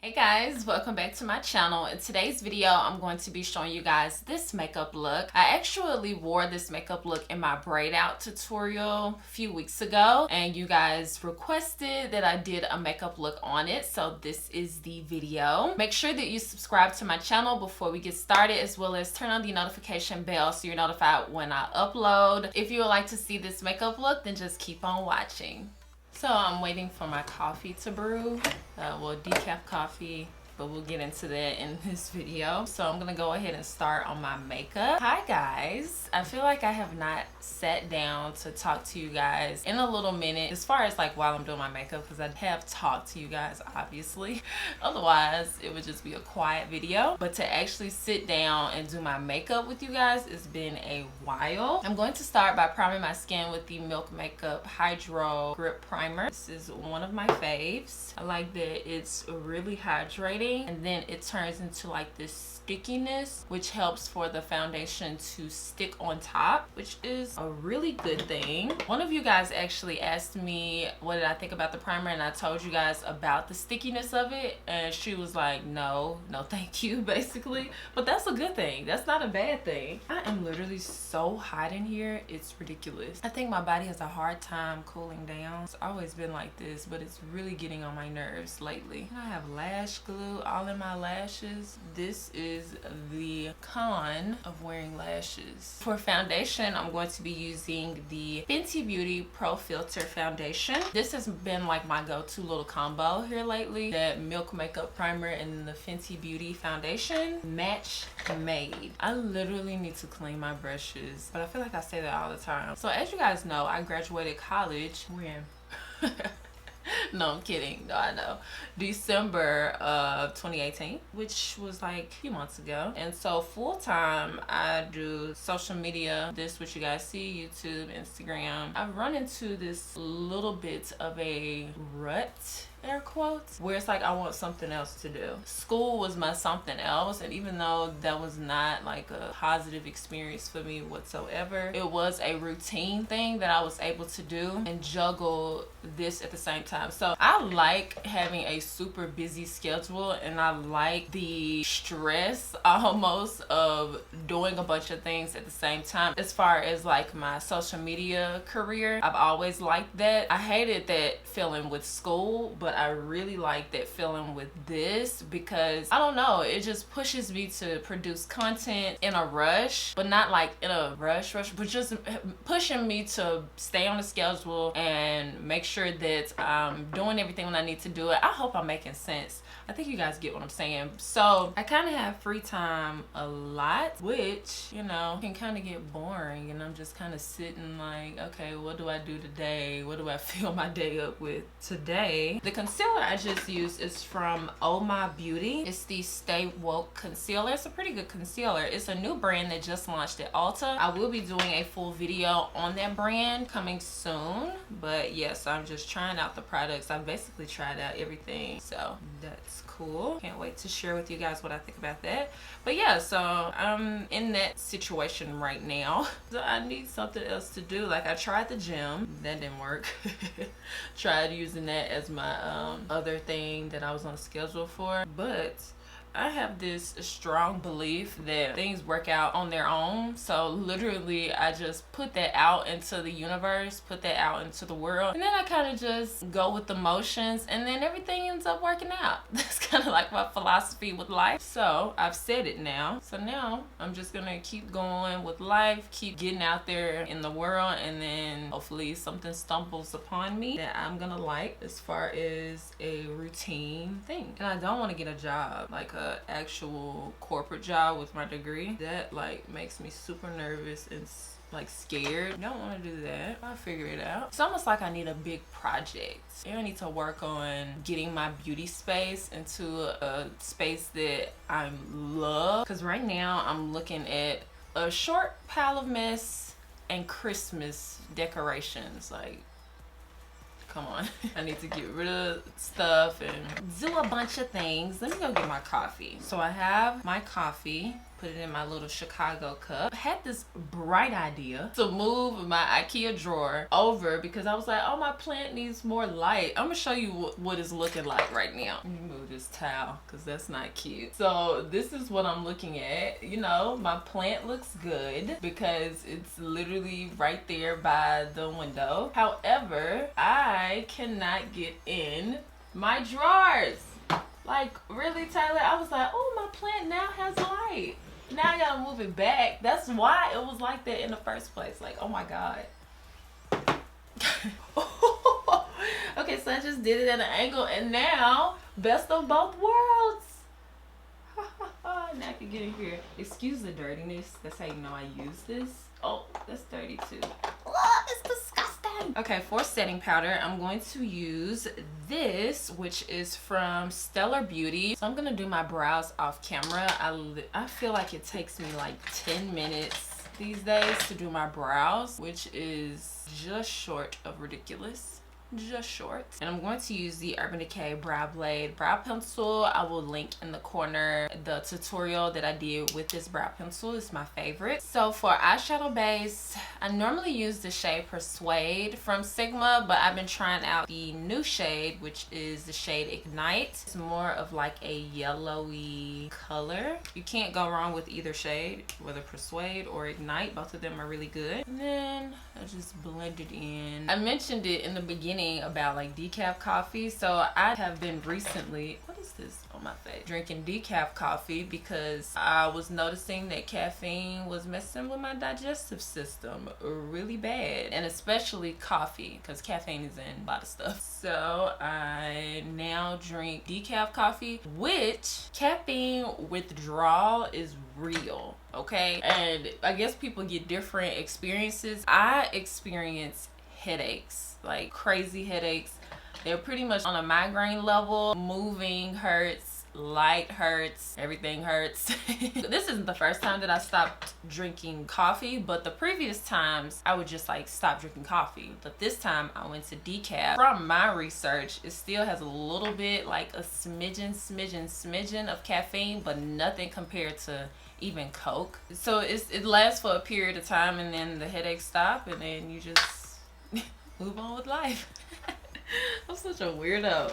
Hey guys, welcome back to my channel. In today's video, I'm going to be showing you guys this makeup look. I actually wore this makeup look in my braid out tutorial a few weeks ago, and you guys requested that I did a makeup look on it, so this is the video. Make sure that you subscribe to my channel before we get started, as well as turn on the notification bell so you're notified when I upload. If you would like to see this makeup look, then just keep on watching. So I'm waiting for my coffee to brew, well, decaf coffee, but we'll get into that in this video. So I'm gonna go ahead and start on my makeup. Hi guys, I feel like I have not sat down to talk to you guys in a little minute, as far as like while I'm doing my makeup, because I have talked to you guys obviously. Otherwise it would just be a quiet video, but to actually sit down and do my makeup with you guys, it's been a while. I'm going to start by priming my skin with the Milk Makeup Hydro Grip Primer. This is one of my faves. I like that it's really hydrating, and then it turns into like this stickiness, which helps for the foundation to stick on top, which is a really good thing. One of you guys actually asked me what did I think about the primer, and I told you guys about the stickiness of it, and she was like, no thank you, basically. But that's a good thing. That's not a bad thing. I am literally so hot in here, it's ridiculous. I think my body has a hard time cooling down. It's always been like this, but it's really getting on my nerves lately. I have lash glue all in my lashes. This is the con of wearing lashes. For foundation, I'm going to be using the Fenty Beauty Pro Filt'r foundation. This has been like my go-to little combo here lately. That Milk Makeup Primer and the Fenty Beauty foundation, match made. I literally need to clean my brushes, but I feel like I say that all the time. So as you guys know, I graduated college when no, I'm kidding. No, I know. December of 2018, which was like a few months ago. And so full time, I do social media. This, what you guys see, YouTube, Instagram. I've run into this little bit of a rut, air quotes, where it's like I want something else to do. School was my something else, and even though that was not like a positive experience for me whatsoever, it was a routine thing that I was able to do and juggle this at the same time. So I like having a super busy schedule, and I like the stress almost of doing a bunch of things at the same time. As far as like my social media career, I've always liked that. I hated that feeling with school, but I really like that feeling with this, because I don't know, it just pushes me to produce content in a rush, but not like in a rush, but just pushing me to stay on the schedule and make sure that I'm doing everything when I need to do it. I hope I'm making sense. I think you guys get what I'm saying. So I kind of have free time a lot, which, you know, can kind of get boring, and I'm just kind of sitting like, okay, what do I do today? What do I fill my day up with today? The concealer I just used is from Uoma Beauty. It's the Stay Woke concealer. It's a pretty good concealer. It's a new brand that just launched at Ulta. I will be doing a full video on that brand coming soon, but yes, I'm just trying out the products. I've basically tried out everything, so that's cool. Can't wait to share with you guys what I think about that. But yeah, so I'm in that situation right now. So I need something else to do. Like, I tried the gym, that didn't work. Tried using that as my other thing that I was on schedule for, but I have this strong belief that things work out on their own. So literally I just put that out into the universe, put that out into the world, and then I kind of just go with the motions, and then everything ends up working out. That's kind of like my philosophy with life. So I've said it now. So now I'm just gonna keep going with life, keep getting out there in the world, and then hopefully something stumbles upon me that I'm gonna like as far as a routine thing. And I don't want to get a job, like a actual corporate job with my degree. That like makes me super nervous and like scared. Don't want to do that. I'll figure it out. It's almost like I need a big project. I need to work on getting my beauty space into a space that I love, because right now I'm looking at a short pile of mess and Christmas decorations. Like, come on. I need to get rid of stuff and do a bunch of things. Let me go get my coffee. So I have my coffee put it in my little Chicago cup. I had this bright idea to move my IKEA drawer over because I was like, oh, my plant needs more light. I'm gonna show you what it's looking like right now. Let me move this towel because that's not cute. So this is what I'm looking at. You know, my plant looks good because it's literally right there by the window. However, I cannot get in my drawers. Like, really, Tyler? I was like, oh, my plant now has light. Now I gotta move it back. That's why it was like that in the first place. Like, oh my God. Okay, so I just did it at an angle, and now, best of both worlds. Now I can get in here. Excuse the dirtiness. That's how you know I use this. Oh, that's dirty too. Oh, it's disgusting. Okay, for setting powder, I'm going to use this, which is from Stellar Beauty. So I'm gonna do my brows off camera. I feel like it takes me like 10 minutes these days to do my brows, which is just short of ridiculous. Just short. And I'm going to use the Urban Decay Brow Blade Brow Pencil. I will link in the corner the tutorial that I did with this brow pencil. It's my favorite. So for eyeshadow base, I normally use the shade Persuade from Sigma, but I've been trying out the new shade, which is the shade Ignite. It's more of like a yellowy color. You can't go wrong with either shade, whether Persuade or Ignite. Both of them are really good. And then I just blend it in. I mentioned it in the beginning about like decaf coffee. So I have been recently, what is this on my face? Drinking decaf coffee because I was noticing that caffeine was messing with my digestive system really bad, and especially coffee because caffeine is in a lot of stuff. So I now drink decaf coffee, which caffeine withdrawal is real. Okay, and I guess people get different experiences. I experience headaches, like crazy headaches. They're pretty much on a migraine level. Moving hurts, light hurts, everything hurts. This isn't the first time that I stopped drinking coffee, but the previous times I would just like stop drinking coffee. But this time I went to decaf. From my research, it still has a little bit, like a smidgen of caffeine, but nothing compared to even Coke. So it lasts for a period of time, and then the headaches stop, and then you just move on with life. I'm such a weirdo.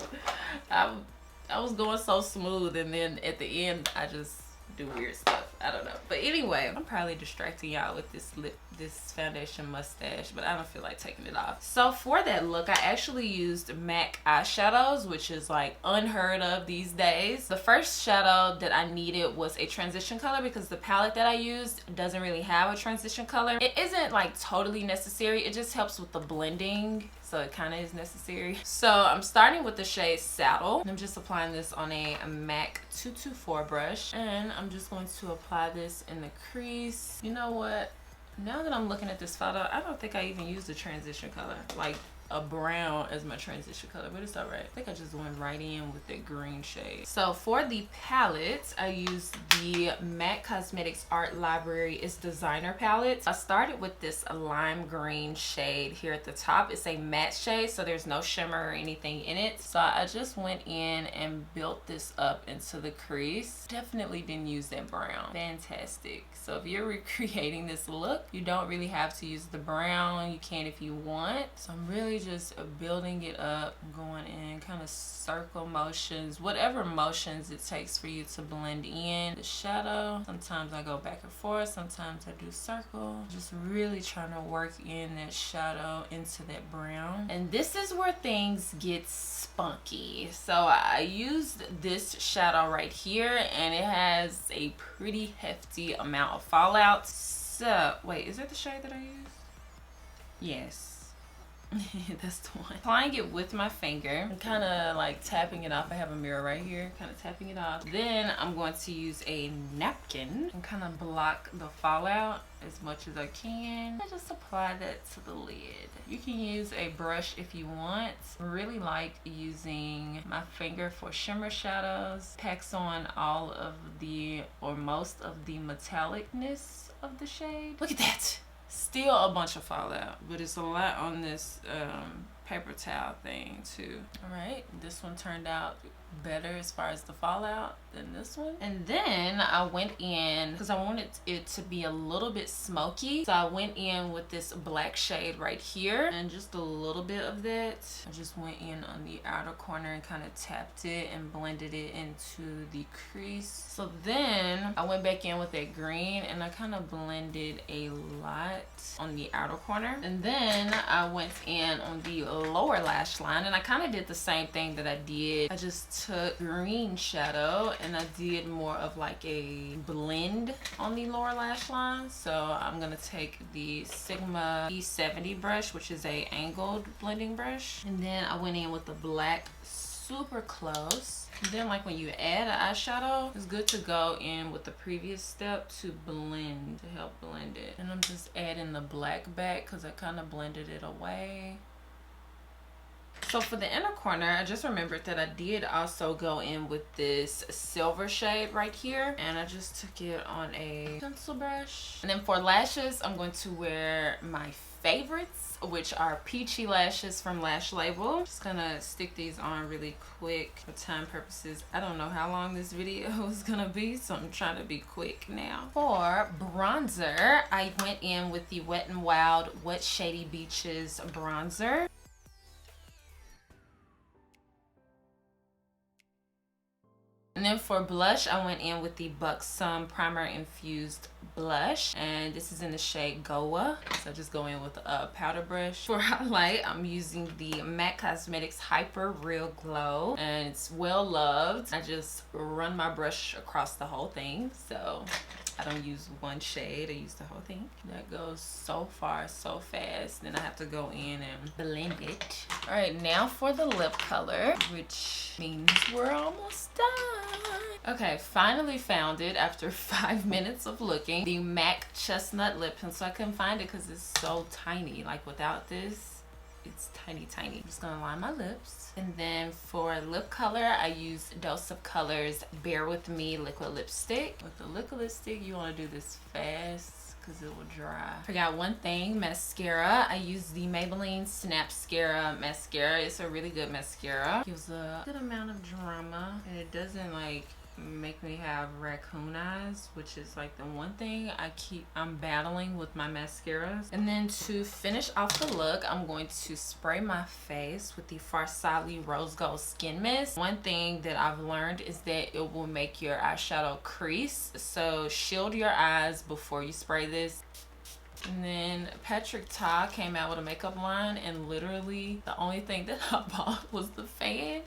I was going so smooth, and then at the end I just do weird stuff. I don't know. But anyway, I'm probably distracting y'all with this foundation mustache, but I don't feel like taking it off. So for that look, I actually used MAC eyeshadows, which is like unheard of these days. The first shadow that I needed was a transition color because the palette that I used doesn't really have a transition color. It isn't like totally necessary. It just helps with the blending. So it kind of is necessary. So I'm starting with the shade Saddle. I'm just applying this on a MAC 224 brush. And I'm just going to apply this in the crease. You know what? Now that I'm looking at this photo, I don't think I even used the transition color. Like a brown as my transition color, but it's alright. I think I just went right in with that green shade. So for the palette, I used the MAC Cosmetics Art Library It's Designer palette. I started with this lime green shade here at the top. It's a matte shade, so there's no shimmer or anything in it. So I just went in and built this up into the crease. Definitely didn't use that brown. Fantastic. So if you're recreating this look, you don't really have to use the brown. You can if you want. So I'm really just building it up, going in kind of circle motions, whatever motions it takes for you to blend in the shadow. Sometimes I go back and forth, sometimes I do circle. Just really trying to work in that shadow into that brown. And this is where things get spunky. So I used this shadow right here, and it has a pretty hefty amount of fallout. So wait, is that the shade that I used? Yes. That's the one. Applying it with my finger and kind of like tapping it off. I have a mirror right here, kind of tapping it off. Then I'm going to use a napkin and kind of block the fallout as much as I can. I just apply that to the lid. You can use a brush if you want. I really like using my finger for shimmer shadows. Packs on all of the, or most of the metallicness of the shade. Look at that. Still a bunch of fallout, but it's a lot on this paper towel thing too. All right, this one turned out better as far as the fallout than this one. And then I went in because I wanted it to be a little bit smoky, so I went in with this black shade right here and just a little bit of that. I just went in on the outer corner and kind of tapped it and blended it into the crease. So then I went back in with that green and I kind of blended a lot on the outer corner. And then I went in on the lower lash line and I kind of did the same thing that I did. I just took green shadow and I did more of like a blend on the lower lash line. So I'm gonna take the Sigma E70 brush, which is a angled blending brush, and then I went in with the black super close. And then like when you add an eyeshadow, it's good to go in with the previous step to blend, to help blend it. And I'm just adding the black back because I kind of blended it away. So for the inner corner, I just remembered that I did also go in with this silver shade right here, and I just took it on a pencil brush. And then for lashes, I'm going to wear my favorites, which are Peachy lashes from Lash Label. I'm just gonna stick these on really quick for time purposes. I don't know how long this video is gonna be, so I'm trying to be quick now. For bronzer, I went in with the Wet n Wild Wet Shady Beaches bronzer. And then for blush, I went in with the Buxom Primer Infused blush, and this is in the shade Goa. So just go in with a powder brush. For highlight, I'm using the MAC Cosmetics Hyper Real Glow, and it's well loved. I just run my brush across the whole thing, so I don't use one shade, I use the whole thing. That goes so far so fast. Then I have to go in and blend it. All right, now for the lip color, which means we're almost done. Okay, finally found it after 5 minutes of looking. The MAC Chestnut Lip Pencil. I couldn't find it because it's so tiny. Like without this, it's tiny. I'm just gonna line my lips. And then for lip color, I use Dose of Colors Bear With Me liquid lipstick. With the liquid lipstick, you want to do this fast because it will dry. Forgot one thing, mascara. I use the Maybelline Snapscara mascara. It's a really good mascara. Gives a good amount of drama, and it doesn't like make me have raccoon eyes, which is like the one thing I'm battling with my mascaras. And then to finish off the look, I'm going to spray my face with the Farsali Rose Gold Skin Mist. One thing that I've learned is that it will make your eyeshadow crease, so shield your eyes before you spray this. And then Patrick Ta came out with a makeup line, and literally the only thing that I bought was the fan.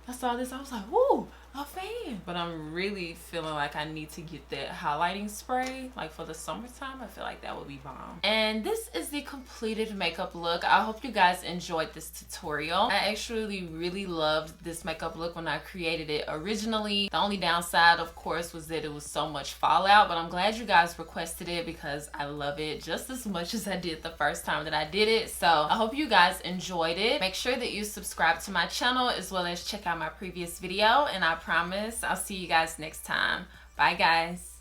I saw this, I was like, woo, a fan. But I'm really feeling like I need to get that highlighting spray. Like for the summertime, I feel like that would be bomb. And this is the completed makeup look. I hope you guys enjoyed this tutorial. I actually really loved this makeup look when I created it originally. The only downside, of course, was that it was so much fallout. But I'm glad you guys requested it because I love it just as much as I did the first time that I did it. So I hope you guys enjoyed it. Make sure that you subscribe to my channel as well as check out my previous video, and I promise I'll see you guys next time. Bye guys.